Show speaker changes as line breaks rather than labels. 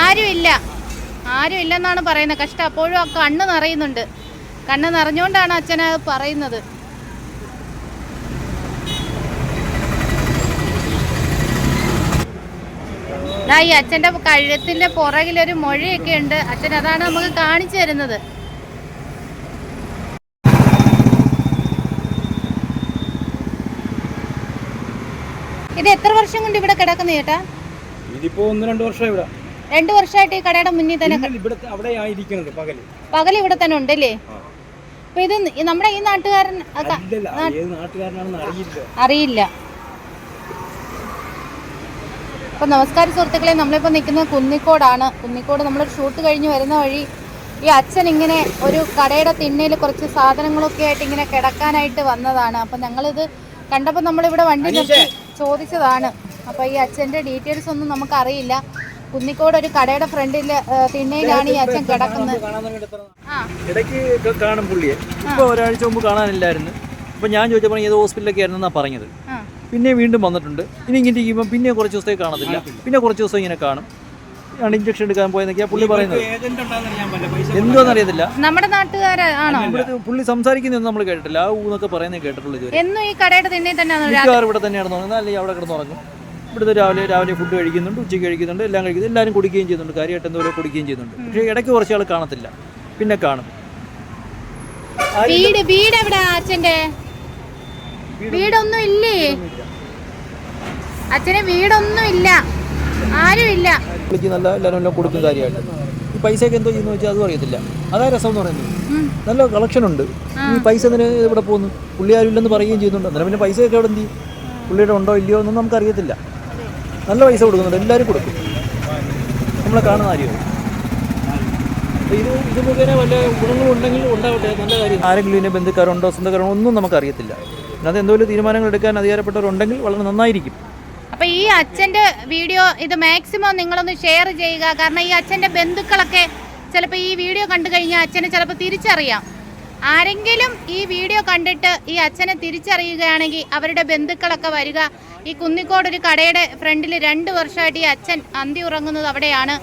ആരുമില്ല, ആരുമില്ലെന്നാണ് പറയുന്നത്. കഷ്ടം. അപ്പോഴും ആ കണ്ണ് നിറയുന്നുണ്ട്. കണ്ണ് നിറഞ്ഞുകൊണ്ടാണ് അച്ഛൻ അത് പറയുന്നത്. ഈ അച്ഛൻ്റെ കഴുത്തിൻ്റെ പുറകിലൊരു മൊഴയൊക്കെ ഉണ്ട്. അച്ഛൻ അതാണ് നമുക്ക് കാണിച്ചു തരുന്നത്. ഇത് എത്ര വർഷം കൊണ്ട് ഇവിടെ കിടക്കുന്ന ചേട്ടാ?
ഇതിപ്പോ 1-2 വർഷം ഇവിടെ.
2 വർഷമായിട്ട് ഈ കടയുടെ മുന്നിൽ തന്നെ പകൽ ഇവിടെ തന്നെ ഉണ്ടല്ലേ? അപ്പൊ ഇത് നമ്മുടെ ഈ നാട്ടുകാരൻ അറിയില്ല. അപ്പൊ നമസ്കാരം സുഹൃത്തുക്കളെ, നമ്മളിപ്പോ നിൽക്കുന്നത് കുന്നിക്കോടാണ്. കുന്നിക്കോട് നമ്മളൊരു ഷൂട്ട് കഴിഞ്ഞ് വരുന്ന വഴി ഈ അച്ഛൻ ഇങ്ങനെ ഒരു കടയുടെ തിണ്ണയിൽ കുറച്ച് സാധനങ്ങളൊക്കെ ആയിട്ട് ഇങ്ങനെ കിടക്കാനായിട്ട് വന്നതാണ്. അപ്പൊ ഞങ്ങളിത് കണ്ടപ്പോൾ നമ്മളിവിടെ വണ്ടി നിർത്തി ചോദിച്ചതാണ്. അപ്പോൾ ഈ അച്ഛൻ്റെ ഡീറ്റെയിൽസ് ഒന്നും നമുക്കറിയില്ല. കുന്നിക്കോട് ഒരു കടയുടെ ഫ്രണ്ടിൽ തിണ്ണയിലാണ് ഈ അച്ഛൻ കിടക്കുന്നത്.
ഇടയ്ക്ക് കാണും പുള്ളിയെ. ഇപ്പോൾ ഒരാഴ്ച മുമ്പ് കാണാനില്ലായിരുന്നു. അപ്പോൾ ഞാൻ ചോദിച്ചപ്പോൾ ഏത് ഹോസ്പിറ്റലൊക്കെ ആയിരുന്നെന്നാണ് പറഞ്ഞത്. പിന്നെ വീണ്ടും വന്നിട്ടുണ്ട്. ഇനി ഇങ്ങനെ ഇരിക്കുമ്പോൾ പിന്നെ കുറച്ച് ദിവസത്തേക്ക് കാണത്തില്ല, പിന്നെ കുറച്ച് ദിവസം ഇങ്ങനെ കാണും. ഇഞ്ചക്ഷൻ എടുക്കാൻ പോയെന്നൊക്കെയാ പുള്ളി പറയുന്നത്. എന്തോന്ന് അറിയത്തില്ല.
നമ്മുടെ നാട്ടുകാരാണോ?
പുള്ളി സംസാരിക്കുന്നൊന്നും നമ്മൾ കേട്ടിട്ടില്ല. ആ ഊന്നൊക്കെ പറയുന്നത് കേട്ടിട്ടുള്ളൂ.
ഈ കടയുടെ തിണ്ണയിൽ തന്നെയാണ്
ഇവിടെ തന്നെയാണ് തോന്നുന്നത്. അല്ലെങ്കിൽ അവിടെ കിടന്നുറങ്ങും. ഇവിടുത്തെ രാവിലെ ഫുഡ് കഴിക്കുന്നുണ്ട്, ഉച്ചയ്ക്ക് കഴിക്കുന്നുണ്ട്, എല്ലാം കഴിക്കുന്നുണ്ട്. എല്ലാവരും കുടിക്കുകയും ചെയ്യുന്നുണ്ട്. കാര്യമായിട്ട് എന്തോരം കുടിക്കുകയും ചെയ്യുന്നുണ്ട്. പക്ഷേ ഇടയ്ക്ക് കുറച്ച് ആൾ കാണത്തില്ല, പിന്നെ കാണും.
വീട് എവിടെ അച്ഛൻ്റെ? വീടൊന്നും ഇല്ലേ അച്ഛന്? വീടൊന്നും ഇല്ല, ആരുമില്ല.
പുള്ളിക്ക് നല്ല എല്ലാവരും എല്ലാം കൊടുക്കും കാര്യമായിട്ട്. ഈ പൈസയൊക്കെ എന്തോ ചെയ്യുന്നു വെച്ചാൽ അതും അറിയത്തില്ല. അതാ രസം എന്ന് പറയുന്നത്. നല്ല കളക്ഷൻ ഉണ്ട്. ഈ പൈസ എന്തിന് ഇവിടെ പോകുന്നു? പുള്ളി ആരും ഇല്ലെന്ന് പറയുകയും ചെയ്യുന്നുണ്ട്. അന്നേരം പിന്നെ പൈസയൊക്കെ എവിടെ എന്ത് ചെയ്യും? പുള്ളിയുടെ ഉണ്ടോ ഇല്ലയോ ഒന്നും നമുക്കറിയത്തില്ല. നല്ല പൈസ കൊടുക്കുന്നുണ്ട്, എല്ലാവരും കൊടുക്കും. നമ്മളെ കാണുന്ന കാര്യമാണ്. ഇത് മുഖേന വല്ല ഗുണങ്ങളുണ്ടെങ്കിൽ ഉണ്ടാവട്ടെ, നല്ല കാര്യം. ആരെങ്കിലും ഇതിൻ്റെ ബന്ധുക്കാരുണ്ടോ സ്വന്തക്കാരുണ്ടോ ഒന്നും നമുക്കറിയത്തില്ല. അത് എന്തെങ്കിലും തീരുമാനങ്ങൾ എടുക്കാൻ അധികാരപ്പെട്ടവരുണ്ടെങ്കിൽ വളരെ നന്നായിരിക്കും.
അപ്പോൾ ഈ അച്ഛൻ്റെ വീഡിയോ ഇത് മാക്സിമം നിങ്ങളൊന്ന് ഷെയർ ചെയ്യുക. കാരണം ഈ അച്ഛൻ്റെ ബന്ധുക്കളൊക്കെ ചിലപ്പോൾ ഈ വീഡിയോ കണ്ടു കഴിഞ്ഞാൽ അച്ഛനെ ചിലപ്പോൾ തിരിച്ചറിയാം. ആരെങ്കിലും ഈ വീഡിയോ കണ്ടിട്ട് ഈ അച്ഛനെ തിരിച്ചറിയുകയാണെങ്കിൽ അവരുടെ ബന്ധുക്കളൊക്കെ വരിക. ഈ കുന്നിക്കോട് ഒരു കടയുടെ ഫ്രണ്ടിൽ 2 വർഷമായിട്ട് ഈ അച്ഛൻ അന്തി ഉറങ്ങുന്നത് അവിടെയാണ്.